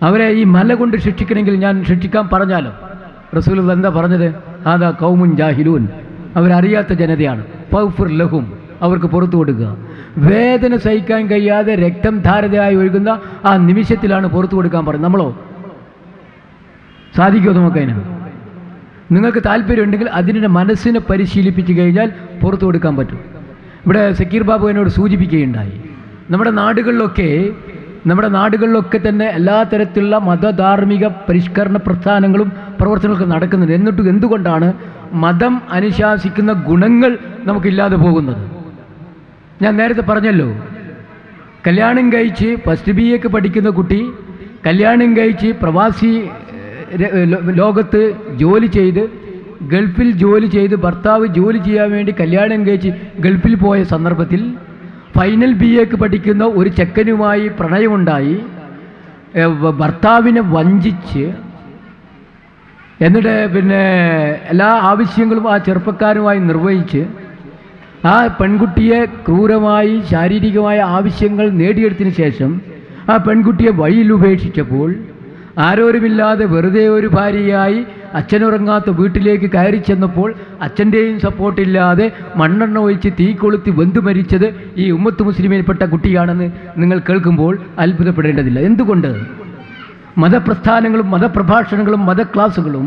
അവരെ ഈ മല കൊണ്ട് ശിക്ഷിക്കണമെങ്കിൽ ഞാൻ ശിക്ഷിക്കാൻ പറഞ്ഞാലോ? റസൂലുള്ളാഹി എന്താ പറഞ്ഞത്? ആദാ ഖൗമുൻ ജാഹിലൂൻ, അവരറിയാത്ത ജനതയാണ്. ഫഗ്ഫിർ ലഹും, അവർക്ക് പുറത്തു കൊടുക്കുക. വേദന സഹിക്കാൻ കഴിയാതെ രക്തം ധാരതയായി ഒഴുകുന്ന ആ നിമിഷത്തിലാണ് പുറത്തു കൊടുക്കാൻ പറയുന്നത്. നമ്മളോ സാധിക്കുമോ നമുക്കതിന്? നിങ്ങൾക്ക് താല്പര്യമുണ്ടെങ്കിൽ അതിൻ്റെ മനസ്സിനെ പരിശീലിപ്പിച്ചു കഴിഞ്ഞാൽ പുറത്തു കൊടുക്കാൻ പറ്റും. ഇവിടെ സക്കീർ ബാബു എന്നോട് സൂചിപ്പിക്കുകയുണ്ടായി, നമ്മുടെ നാടുകളിലൊക്കെ തന്നെ എല്ലാ തരത്തിലുള്ള മതധാർമ്മിക പരിഷ്കരണ പ്രസ്ഥാനങ്ങളും പ്രവർത്തനങ്ങളൊക്കെ നടക്കുന്നുണ്ട്. എന്നിട്ടും എന്തുകൊണ്ടാണ് മതം അനുശാസിക്കുന്ന ഗുണങ്ങൾ നമുക്കില്ലാതെ പോകുന്നത്? ഞാൻ നേരത്തെ പറഞ്ഞല്ലോ, കല്യാണം കഴിച്ച് ഫസ്റ്റ് BA പഠിക്കുന്ന കുട്ടി കല്യാണം കഴിച്ച് പ്രവാസി ലോകത്ത് ജോലി ചെയ്ത്, ഗൾഫിൽ ജോലി ചെയ്ത്, ഭർത്താവ് ജോലി ചെയ്യാൻ വേണ്ടി കല്യാണം കഴിച്ച് ഗൾഫിൽ പോയ സന്ദർഭത്തിൽ ഫൈനൽ BA പഠിക്കുന്ന ഒരു ചെക്കനുമായി പ്രണയമുണ്ടായി, ഭർത്താവിനെ വഞ്ചിച്ച്, എന്നിട്ട് എല്ലാ ആവശ്യങ്ങളും ആ ചെറുപ്പക്കാരുമായി നിർവഹിച്ച് ആ പെൺകുട്ടിയെ ക്രൂരമായി ശാരീരികമായ ആവശ്യങ്ങൾ നേടിയെടുത്തതിന് ശേഷം ആ പെൺകുട്ടിയെ വഴിയിൽ ഉപേക്ഷിച്ചപ്പോൾ ആരോരുമില്ലാതെ വെറുതെ ഒരു ഭാര്യയായി അച്ഛനുറങ്ങാത്ത വീട്ടിലേക്ക് കയറി ചെന്നപ്പോൾ അച്ഛൻ്റെയും സപ്പോർട്ടില്ലാതെ മണ്ണെണ്ണ ഒഴിച്ച് തീ കൊളുത്തി വെന്തു മരിച്ചത് ഈ ഉമ്മത്ത് മുസ്ലിമിൽപ്പെട്ട കുട്ടിയാണെന്ന് നിങ്ങൾ കേൾക്കുമ്പോൾ അത്ഭുതപ്പെടേണ്ടതില്ല. എന്തുകൊണ്ട്? മതപ്രസ്ഥാനങ്ങളും മതപ്രഭാഷണങ്ങളും മതക്ലാസുകളും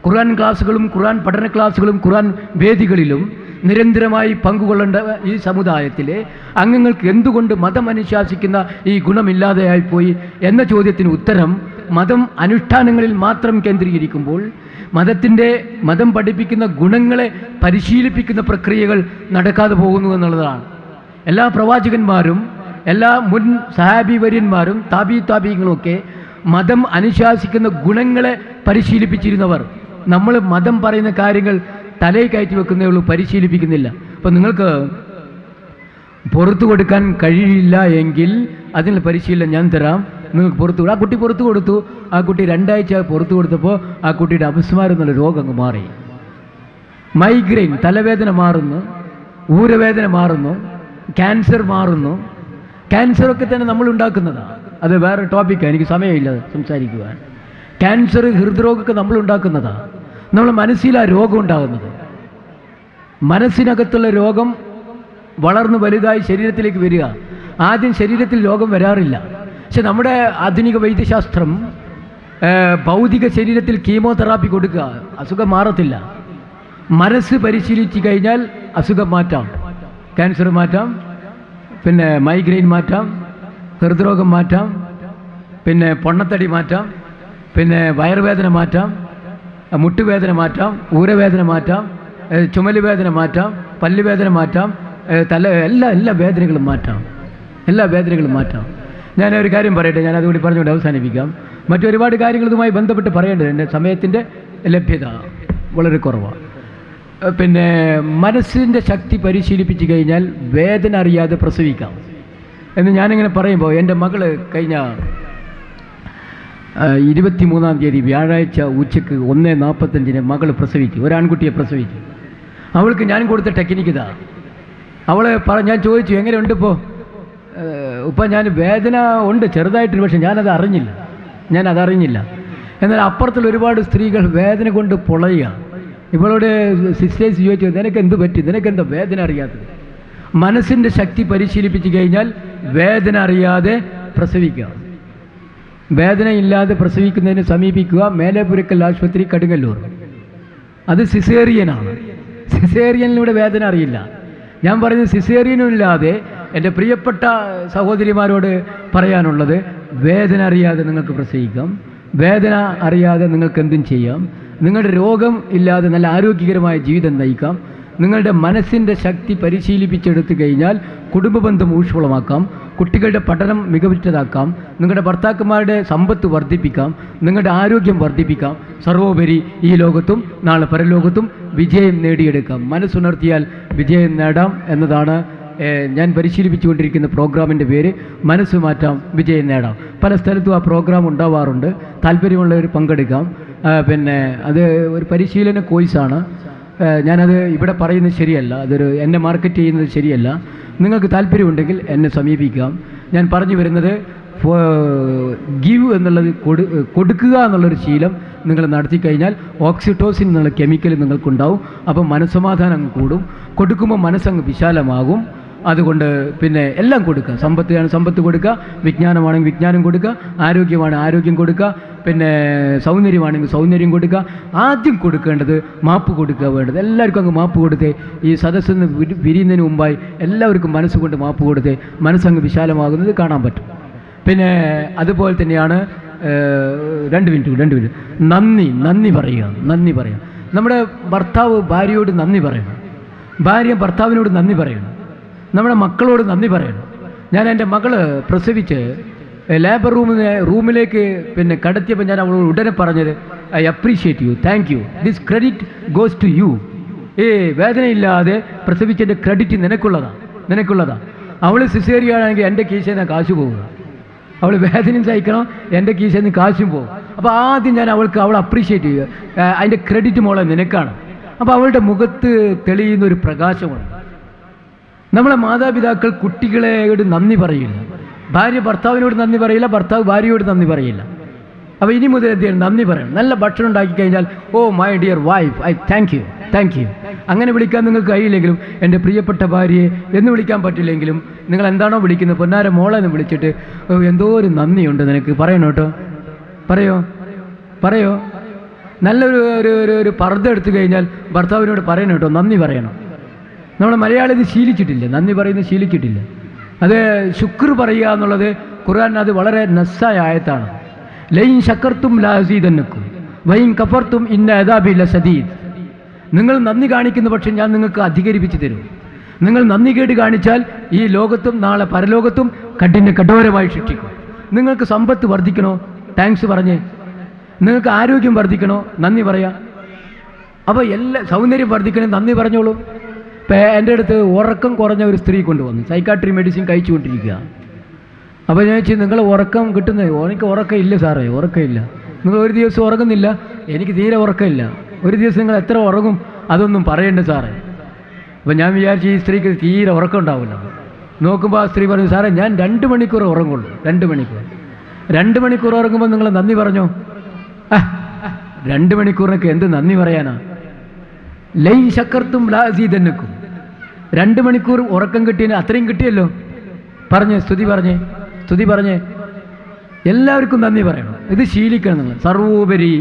ഖുർആൻ ക്ലാസുകളും ഖുർആൻ പഠന ക്ലാസുകളും ഖുർആൻ വേദികളിലും നിരന്തരമായി പങ്കുകൊള്ളേണ്ട ഈ സമുദായത്തിലെ അംഗങ്ങൾക്ക് എന്തുകൊണ്ട് മതം അനുശാസിക്കുന്ന ഈ ഗുണമില്ലാതെയായിപ്പോയി എന്ന ചോദ്യത്തിന് ഉത്തരം മതം അനുഷ്ഠാനങ്ങളിൽ മാത്രം കേന്ദ്രീകരിക്കുമ്പോൾ മതം പഠിപ്പിക്കുന്ന ഗുണങ്ങളെ പരിശീലിപ്പിക്കുന്ന പ്രക്രിയകൾ നടക്കാതെ പോകുന്നു എന്നുള്ളതാണ്. എല്ലാ പ്രവാചകന്മാരും എല്ലാ മുൻ സഹാബി വര്യന്മാരും താബീങ്ങളുമൊക്കെ മതം അനുശാസിക്കുന്ന ഗുണങ്ങളെ പരിശീലിപ്പിച്ചിരുന്നവർ. നമ്മൾ മതം പറയുന്ന കാര്യങ്ങൾ തലയിൽ കയറ്റി വെക്കുന്നേ ഉള്ളൂ, പരിശീലിപ്പിക്കുന്നില്ല. അപ്പം നിങ്ങൾക്ക് പുറത്തു കൊടുക്കാൻ കഴിയില്ല എങ്കിൽ അതിനുള്ള പരിശീലനം ഞാൻ തരാം, നിങ്ങൾക്ക് പുറത്തു കൊടുക്കും. ആ കുട്ടി പുറത്തു കൊടുത്തു. ആ കുട്ടി 2 ആഴ്ച പുറത്തു കൊടുത്തപ്പോൾ ആ കുട്ടിയുടെ അപസ്മാരം എന്നുള്ള രോഗം അങ്ങ് മാറി. മൈഗ്രെയിൻ തലവേദന മാറുന്നു, ഊരവേദന മാറുന്നു, ക്യാൻസർ മാറുന്നു. ക്യാൻസറൊക്കെ തന്നെ നമ്മൾ ഉണ്ടാക്കുന്നതാണ്. അത് വേറെ ടോപ്പിക്കാണ്, എനിക്ക് സമയമില്ല സംസാരിക്കുവാൻ. ക്യാൻസർ, ഹൃദ്രോഗമൊക്കെ നമ്മൾ ഉണ്ടാക്കുന്നതാണ്. നമ്മൾ മനസ്സിലാണ് രോഗം ഉണ്ടാകുന്നത്. മനസ്സിനകത്തുള്ള രോഗം വളർന്നു വലുതായി ശരീരത്തിലേക്ക് വരിക. ആദ്യം ശരീരത്തിൽ രോഗം വരാറില്ല. പക്ഷെ നമ്മുടെ ആധുനിക വൈദ്യശാസ്ത്രം ഭൗതിക ശരീരത്തിൽ കീമോതെറാപ്പി കൊടുക്കുക, അസുഖം മാറത്തില്ല. മനസ്സ് പരിശീലിച്ചു കഴിഞ്ഞാൽ അസുഖം മാറ്റാം. ക്യാൻസർ മാറ്റാം, പിന്നെ മൈഗ്രെയിൻ മാറ്റാം, ഹൃദ്രോഗം മാറ്റാം, പിന്നെ പൊണ്ണത്തടി മാറ്റാം, പിന്നെ വയറുവേദന മാറ്റാം, മുട്ടുവേദന മാറ്റാം, ഊരവേദന മാറ്റാം, ചുമല് വേദന മാറ്റാം, പല്ലുവേദന മാറ്റാം, എല്ലാ വേദനകളും മാറ്റാം. എല്ലാ വേദനകളും മാറ്റാം. ഞാനൊരു കാര്യം പറയട്ടെ, ഞാൻ അതുകൂടി പറഞ്ഞുകൊണ്ട് അവസാനിപ്പിക്കാം. മറ്റൊരുപാട് കാര്യങ്ങൾ ഇതുമായി ബന്ധപ്പെട്ട് പറയേണ്ടത്, എൻ്റെ സമയത്തിൻ്റെ ലഭ്യത വളരെ കുറവാണ്. പിന്നെ മനസ്സിൻ്റെ ശക്തി പരിശീലിപ്പിച്ച് കഴിഞ്ഞാൽ വേദന അറിയാതെ പ്രസവിക്കാം എന്ന് ഞാനിങ്ങനെ പറയുമ്പോൾ, എൻ്റെ മകള് കഴിഞ്ഞ 23-ാം തീയതി വ്യാഴാഴ്ച ഉച്ചയ്ക്ക് 1:45 മകൾ പ്രസവിച്ചു, ഒരാൺകുട്ടിയെ പ്രസവിച്ചു. അവൾക്ക് ഞാൻ കൊടുത്ത ടെക്നിക്ക് ഇതാ. ഞാൻ ചോദിച്ചു, എങ്ങനെയുണ്ട് ഇപ്പം ഞാൻ വേദന ഉണ്ട് ചെറുതായിട്ട്, പക്ഷെ ഞാനതറിഞ്ഞില്ല. എന്നാൽ അപ്പുറത്തുള്ള ഒരുപാട് സ്ത്രീകൾ വേദന കൊണ്ട് പൊളയുക. ഇവളോട് സിസ്റ്റേഴ്സ് ചോദിച്ചു, നിനക്ക് എന്ത് പറ്റി, നിനക്കെന്താ വേദന അറിയാത്തത്? മനസ്സിൻ്റെ ശക്തി പരിശീലിപ്പിച്ച് കഴിഞ്ഞാൽ വേദന അറിയാതെ പ്രസവിക്കുക. വേദനയില്ലാതെ പ്രസവിക്കുന്നതിന് സമീപിക്കുക മേലെപുരക്കൽ ആശുപത്രി, കടുങ്ങല്ലൂർ. അത് സിസേറിയനാണ്. സിസേറിയനിലൂടെ വേദന അറിയില്ല. ഞാൻ പറയുന്നത് സിസേറിയനും ഇല്ലാതെ എൻ്റെ പ്രിയപ്പെട്ട സഹോദരിമാരോട് പറയാനുള്ളത്, വേദന അറിയാതെ നിങ്ങൾക്ക് പ്രസവിക്കാം, വേദന അറിയാതെ നിങ്ങൾക്ക് എന്തും ചെയ്യാം, നിങ്ങളുടെ രോഗം ഇല്ലാതെ നല്ല ആരോഗ്യകരമായ ജീവിതം നയിക്കാം. നിങ്ങളുടെ മനസ്സിൻ്റെ ശക്തി പരിശീലിപ്പിച്ചെടുത്തു കഴിഞ്ഞാൽ കുടുംബബന്ധം ഊഷ്മളമാക്കാം, കുട്ടികളുടെ പഠനം മികവുറ്റതാക്കാം, നിങ്ങളുടെ ഭർത്താക്കന്മാരുടെ സമ്പത്ത് വർദ്ധിപ്പിക്കാം, നിങ്ങളുടെ ആരോഗ്യം വർദ്ധിപ്പിക്കാം. സർവോപരി ഈ ലോകത്തും നാളെ പരലോകത്തും വിജയം നേടിയെടുക്കാം. മനസ്സുണർത്തിയാൽ വിജയം നേടാം എന്നതാണ് ഞാൻ പരിശീലിപ്പിച്ചുകൊണ്ടിരിക്കുന്ന പ്രോഗ്രാമിൻ്റെ പേര്. മനസ്സ് മാറ്റാം, വിജയം നേടാം. പല സ്ഥലത്തും ആ പ്രോഗ്രാം ഉണ്ടാവാറുണ്ട്. താല്പര്യമുള്ളവർ പങ്കെടുക്കാം. പിന്നെ അത് ഒരു പരിശീലന കോഴ്സാണ്. ഞാനത് ഇവിടെ പറയുന്നത് ശരിയല്ല, എന്നെ മാർക്കറ്റ് ചെയ്യുന്നത് ശരിയല്ല. നിങ്ങൾക്ക് താല്പര്യമുണ്ടെങ്കിൽ എന്നെ സമീപിക്കാം. ഞാൻ പറഞ്ഞു വരുന്നത്, ഗിവ് എന്നുള്ളത് കൊടുക്കുക എന്നുള്ളൊരു ശീലം നിങ്ങൾ നടത്തിക്കഴിഞ്ഞാൽ ഓക്സിറ്റോസിൻ എന്നുള്ള കെമിക്കൽ നിങ്ങൾക്കുണ്ടാവും. അപ്പം മനസ്സമാധാനം കൂടും. കൊടുക്കുമ്പോൾ മനസ്സങ്ങ് വിശാലമാകും. അതുകൊണ്ട് പിന്നെ എല്ലാം കൊടുക്കുക. സമ്പത്ത് കൊടുക്കുക, വിജ്ഞാനമാണെങ്കിൽ വിജ്ഞാനം കൊടുക്കുക, ആരോഗ്യമാണ് ആരോഗ്യം കൊടുക്കുക, പിന്നെ സൗന്ദര്യമാണെങ്കിൽ സൗന്ദര്യം കൊടുക്കുക. ആദ്യം കൊടുക്കേണ്ടത് മാപ്പ് കൊടുക്കുക വേണ്ടത്. എല്ലാവർക്കും അങ്ങ് മാപ്പ് കൊടുത്തേ. ഈ സദസ്സിന്ന് പിരിയുന്നതിന് മുമ്പായി എല്ലാവർക്കും മനസ്സുകൊണ്ട് മാപ്പ് കൊടുത്തേ മനസ്സങ്ങ് വിശാലമാകുന്നത് കാണാൻ പറ്റും. പിന്നെ അതുപോലെ തന്നെയാണ്, 2 മിനിറ്റ് നന്ദി പറയുക. നമ്മുടെ ഭർത്താവ് ഭാര്യയോട് നന്ദി പറയണം, ഭാര്യ ഭർത്താവിനോട് നന്ദി പറയണം, നമ്മുടെ മക്കളോട് നന്ദി പറയണം. ഞാൻ എൻ്റെ മകള് പ്രസവിച്ച് ലേബർ റൂമിലേക്ക് പിന്നെ കടത്തിയപ്പോൾ ഞാൻ അവളോട് ഉടനെ പറഞ്ഞത്, I appreciate you, thank you, this credit goes to you. വേദനയില്ലാതെ പ്രസവിച്ചതിൻ്റെ ക്രെഡിറ്റ് നിനക്കുള്ളതാണ്. അവൾ സിസേറിയാണെങ്കിൽ എൻ്റെ കീശയിൽ നിന്ന് കാശ് പോവുക, അവൾ വേദനയും സഹിക്കണം, എൻ്റെ കീശയിൽ നിന്ന് കാശും പോകും. അപ്പോൾ ആദ്യം ഞാൻ അവളെ അപ്രീഷിയേറ്റ് ചെയ്യുക, അതിൻ്റെ ക്രെഡിറ്റ് മോളെ നിനക്കാണ്. അപ്പോൾ അവളുടെ മുഖത്ത് തെളിയുന്നൊരു പ്രകാശമുണ്ട്. നമ്മളെ മാതാപിതാക്കൾ കുട്ടികളോട് നന്ദി പറയില്ല, ഭാര്യ ഭർത്താവിനോട് നന്ദി പറയില്ല, ഭർത്താവ് ഭാര്യയോട് നന്ദി പറയില്ല. അപ്പോൾ ഇനി മുതൽ എന്ത് ചെയ്യണം? നന്ദി പറയണം. നല്ല ഭക്ഷണം ഉണ്ടാക്കി കഴിഞ്ഞാൽ, oh my dear wife, I thank you. അങ്ങനെ വിളിക്കാൻ നിങ്ങൾക്ക് കഴിയില്ലെങ്കിലും, എൻ്റെ പ്രിയപ്പെട്ട ഭാര്യയെ എന്ന് വിളിക്കാൻ പറ്റില്ലെങ്കിലും, നിങ്ങൾ എന്താണോ വിളിക്കുന്നത്, പൊന്നാര മോളെ എന്ന് വിളിച്ചിട്ട്, എന്തോ ഒരു നന്ദിയുണ്ട് നിനക്ക് പറയണം കേട്ടോ. പറയോ നല്ലൊരു ഒരു പർദ്ദ എടുത്തു കഴിഞ്ഞാൽ ഭർത്താവിനോട് പറയണം കേട്ടോ, നന്ദി പറയണം. നമ്മൾ മലയാളി ഇത് ശീലിച്ചിട്ടില്ല, നന്ദി പറയുന്നത് ശീലിച്ചിട്ടില്ല. അത് ശുക്ർ പറയുക എന്നുള്ളത് ഖുർആൻ അത് വളരെ നസ്സായ ആയത്താണ്. ലൈൻ ശക്കർത്തും ലഅസീദന്നക്കും വൈൻ കഫർത്തും ഇന്ന അദാബി ലശദീദ്. നിങ്ങൾ നന്ദി കാണിക്കുന്ന പക്ഷേ ഞാൻ നിങ്ങൾക്ക് അധികരിപ്പിച്ച് തരും. നിങ്ങൾ നന്ദി കേട് കാണിച്ചാൽ ഈ ലോകത്തും നാളെ പരലോകത്തും കഠോരമായി ശിക്ഷിക്കും. നിങ്ങൾക്ക് സമ്പത്ത് വർദ്ധിക്കണോ? താങ്ക്സ് പറഞ്ഞേ. നിങ്ങൾക്ക് ആരോഗ്യം വർദ്ധിക്കണോ? നന്ദി പറയാം. അപ്പോൾ സൗന്ദര്യം വർദ്ധിക്കണേ, നന്ദി പറഞ്ഞോളൂ. ഇപ്പം എൻ്റെ അടുത്ത് ഉറക്കം കുറഞ്ഞ ഒരു സ്ത്രീ കൊണ്ടുവന്നു, സൈക്കാട്രി മെഡിസിൻ കഴിച്ചുകൊണ്ടിരിക്കുക. അപ്പോൾ ഞാൻ ചോദിച്ചു, നിങ്ങൾ ഉറക്കം കിട്ടുന്നത്? എനിക്ക് ഉറക്കമില്ല സാറേ, ഉറക്കമില്ല. നിങ്ങൾ ഒരു ദിവസം ഉറങ്ങുന്നില്ല? എനിക്ക് തീരെ ഉറക്കമില്ല. ഒരു ദിവസം നിങ്ങൾ എത്ര ഉറങ്ങും? അതൊന്നും പറയണ്ട സാറേ. അപ്പം ഞാൻ വിചാരിച്ചു ഈ സ്ത്രീക്ക് തീരെ ഉറക്കം ഉണ്ടാവില്ല. നോക്കുമ്പോൾ ആ സ്ത്രീ പറഞ്ഞു, സാറേ ഞാൻ 2 മണിക്കൂർ ഉറങ്ങുള്ളൂ. 2 മണിക്കൂർ 2 മണിക്കൂർ ഉറങ്ങുമ്പോൾ നിങ്ങൾ നന്ദി പറഞ്ഞോ? 2 മണിക്കൂറിനൊക്കെ എന്ത് നന്ദി പറയാനാ? ലൈൻ ശക്കർത്തും ലാസീദന്നക്കും. 2 മണിക്കൂർ ഉറക്കം കിട്ടിയതിന് അത്രയും കിട്ടിയല്ലോ. പറഞ്ഞേ, സ്തുതി പറഞ്ഞേ. എല്ലാവർക്കും നന്ദി പറയണം. ഇത് ശീലിക്കണം നിങ്ങൾ. സർവോപരി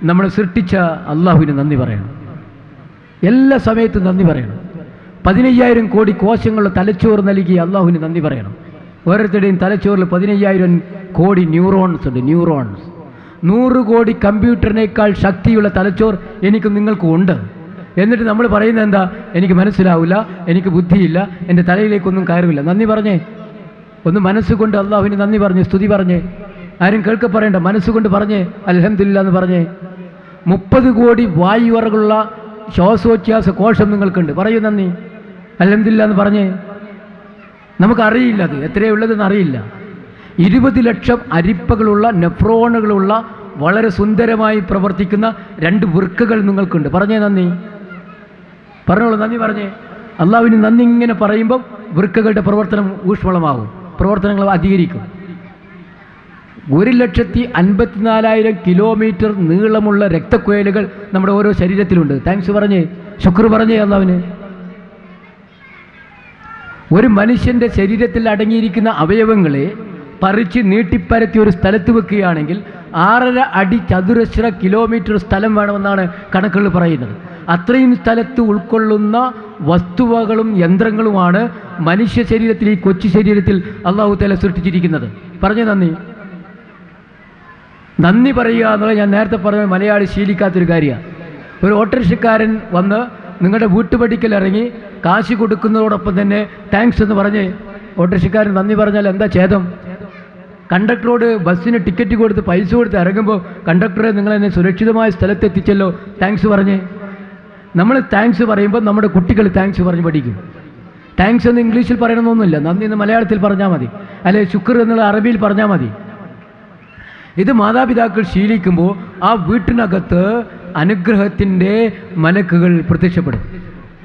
നമ്മളെ സൃഷ്ടിച്ച അള്ളാഹുവിന് നന്ദി പറയണം. എല്ലാ സമയത്തും നന്ദി പറയണം. 15,000 കോടി കോശങ്ങളുടെ തലച്ചോറ് നൽകി അള്ളാഹുവിന് നന്ദി പറയണം. ഓരോരുത്തരുടെയും തലച്ചോറിൽ 15,000 കോടി ന്യൂറോൺസ് ഉണ്ട്. 100 കോടി കമ്പ്യൂട്ടറിനേക്കാൾ ശക്തിയുള്ള തലച്ചോർ എനിക്കും നിങ്ങൾക്കും ഉണ്ട്. എന്നിട്ട് നമ്മൾ പറയുന്നത് എന്താ? എനിക്ക് മനസ്സിലാവില്ല, എനിക്ക് ബുദ്ധിയില്ല, എൻ്റെ തലയിലേക്കൊന്നും കയറില്ല. നന്ദി പറഞ്ഞേ. ഒന്ന് മനസ്സുകൊണ്ട് അള്ളാഹുവിന് നന്ദി പറഞ്ഞേ, സ്തുതി പറഞ്ഞേ. ആരും കേൾക്ക പറയണ്ട, മനസ്സുകൊണ്ട് പറഞ്ഞേ അൽഹംദുലില്ലാ എന്ന് പറഞ്ഞേ. 30 കോടി വായുവറകളുള്ള ശ്വാസോച്ഛ്വാസ കോശം നിങ്ങൾക്കുണ്ട്. പറയൂ നന്ദി, അൽഹംദുലില്ലാ എന്ന് പറഞ്ഞേ. നമുക്കറിയില്ല അത് എത്രയുള്ളതെന്ന് അറിയില്ല. 20 ലക്ഷം അരിപ്പകളുള്ള നെഫ്രോണുകളുള്ള വളരെ സുന്ദരമായി പ്രവർത്തിക്കുന്ന 2 വൃക്കകൾ നിങ്ങൾക്കുണ്ട്. പറഞ്ഞേ നന്ദി, പറഞ്ഞോളൂ, നന്ദി പറഞ്ഞേ. അള്ളാഹുവിന് നന്ദി ഇങ്ങനെ പറയുമ്പം വൃക്കകളുടെ പ്രവർത്തനം ഊഷ്മളമാകും, പ്രവർത്തനങ്ങൾ അധികരിക്കും. 1,54,000 കിലോമീറ്റർ നീളമുള്ള രക്തക്കുഴലുകൾ നമ്മുടെ ഓരോ ശരീരത്തിലുണ്ട്. താങ്ക്സ് പറഞ്ഞേ, ശുക്ർ പറഞ്ഞേ അള്ളാഹുവിന്. ഒരു മനുഷ്യൻ്റെ ശരീരത്തിൽ അടങ്ങിയിരിക്കുന്ന അവയവങ്ങളെ പറിച്ച് നീട്ടിപ്പരത്തി ഒരു സ്ഥലത്ത് വെക്കുകയാണെങ്കിൽ 6.5 അടി ചതുരശ്ര കിലോമീറ്റർ സ്ഥലം വേണമെന്നാണ് കണക്കുകൾ പറയുന്നത്. അത്രയും സ്ഥലത്ത് ഉൾക്കൊള്ളുന്ന വസ്തുവകളും യന്ത്രങ്ങളുമാണ് മനുഷ്യ ശരീരത്തിൽ, ഈ കൊച്ചു ശരീരത്തിൽ അള്ളാഹു തആല സൃഷ്ടിച്ചിരിക്കുന്നത്. പറഞ്ഞു നന്ദി പറയുക എന്നുള്ളത് ഞാൻ നേരത്തെ പറഞ്ഞ മലയാളി ശീലിക്കാത്തൊരു കാര്യമാണ്. ഒരു ഓട്ടോറിക്ഷക്കാരൻ വന്ന് നിങ്ങളുടെ വീട്ടുപടിക്കൽ ഇറങ്ങി കാശ് കൊടുക്കുന്നതോടൊപ്പം തന്നെ താങ്ക്സ് എന്ന് പറഞ്ഞ് ഓട്ടോറിക്ഷക്കാരൻ നന്ദി പറഞ്ഞാൽ എന്താ ഛേദം? കണ്ടക്ടറോട് ബസ്സിന് ടിക്കറ്റ് കൊടുത്ത് പൈസ കൊടുത്ത് ഇറങ്ങുമ്പോൾ കണ്ടക്ടറെ നിങ്ങളെന്നെ സുരക്ഷിതമായ സ്ഥലത്തെത്തിച്ചല്ലോ, താങ്ക്സ് പറഞ്ഞ്. നമ്മൾ താങ്ക്സ് പറയുമ്പോൾ നമ്മുടെ കുട്ടികൾ താങ്ക്സ് പറഞ്ഞ് പഠിക്കും. താങ്ക്സ് എന്ന് ഇംഗ്ലീഷിൽ പറയണമെന്നൊന്നുമില്ല, നന്ദി എന്ന് മലയാളത്തിൽ പറഞ്ഞാൽ മതി, അല്ലെങ്കിൽ ശുക്ർ എന്നുള്ള അറബിയിൽ പറഞ്ഞാൽ മതി. ഇത് മാതാപിതാക്കൾ ശീലിക്കുമ്പോൾ ആ വീട്ടിനകത്ത് അനുഗ്രഹത്തിൻ്റെ മലക്കുകൾ പ്രത്യക്ഷപ്പെടും.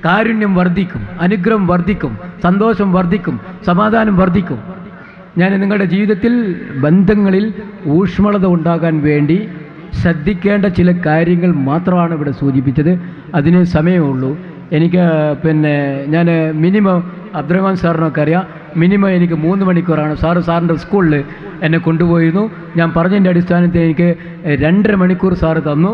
കാരുണ്യം വർദ്ധിക്കും, അനുഗ്രഹം വർദ്ധിക്കും, സന്തോഷം വർദ്ധിക്കും, സമാധാനം വർദ്ധിക്കും. ഞാൻ നിങ്ങളുടെ ജീവിതത്തിൽ ബന്ധങ്ങളിൽ ഊഷ്മളത ഉണ്ടാകാൻ വേണ്ടി ശ്രദ്ധിക്കേണ്ട ചില കാര്യങ്ങൾ മാത്രമാണ് ഇവിടെ സൂചിപ്പിച്ചത്. അതിന് സമയമുള്ളൂ. എനിക്ക് ഞാൻ മിനിമം അബ്ദുറഹ്മാൻ സാറിനൊക്കെ അറിയാം, മിനിമം എനിക്ക് 3 മണിക്കൂറാണ്. സാറിൻ്റെ സ്കൂളിൽ എന്നെ കൊണ്ടുപോയിരുന്നു. ഞാൻ പറഞ്ഞതിൻ്റെ അടിസ്ഥാനത്തിൽ എനിക്ക് 2.5 മണിക്കൂർ സാറ് തന്നു.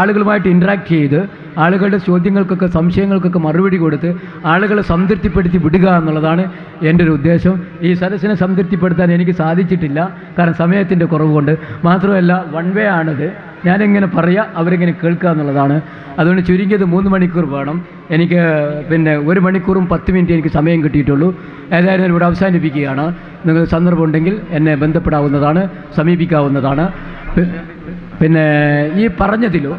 ആളുകളുമായിട്ട് ഇൻട്രാക്ട് ചെയ്ത് ആളുകളുടെ ചോദ്യങ്ങൾക്കൊക്കെ സംശയങ്ങൾക്കൊക്കെ മറുപടി കൊടുത്ത് ആളുകളെ സംതൃപ്തിപ്പെടുത്തി വിടുക എന്നുള്ളതാണ് എൻ്റെ ഒരു ഉദ്ദേശം. ഈ സദസ്സിനെ സംതൃപ്തിപ്പെടുത്താൻ എനിക്ക് സാധിച്ചിട്ടില്ല, കാരണം സമയത്തിൻ്റെ കുറവ് കൊണ്ട്. മാത്രമല്ല വൺ വേ ആണിത്, ഞാനിങ്ങനെ പറയുക അവരിങ്ങനെ കേൾക്കുക എന്നുള്ളതാണ്. അതുകൊണ്ട് ചുരുങ്ങിയത് 3 മണിക്കൂർ വേണം. എനിക്ക് 1 മണിക്കൂറും 10 മിനിറ്റ് എനിക്ക് സമയം കിട്ടിയിട്ടുള്ളൂ. ഏതായാലും ഇവിടെ അവസാനിപ്പിക്കുകയാണ്. നിങ്ങൾ സന്ദർഭമുണ്ടെങ്കിൽ എന്നെ ബന്ധപ്പെടാവുന്നതാണ്, സമീപിക്കാവുന്നതാണ്. ഈ പറഞ്ഞതിലോ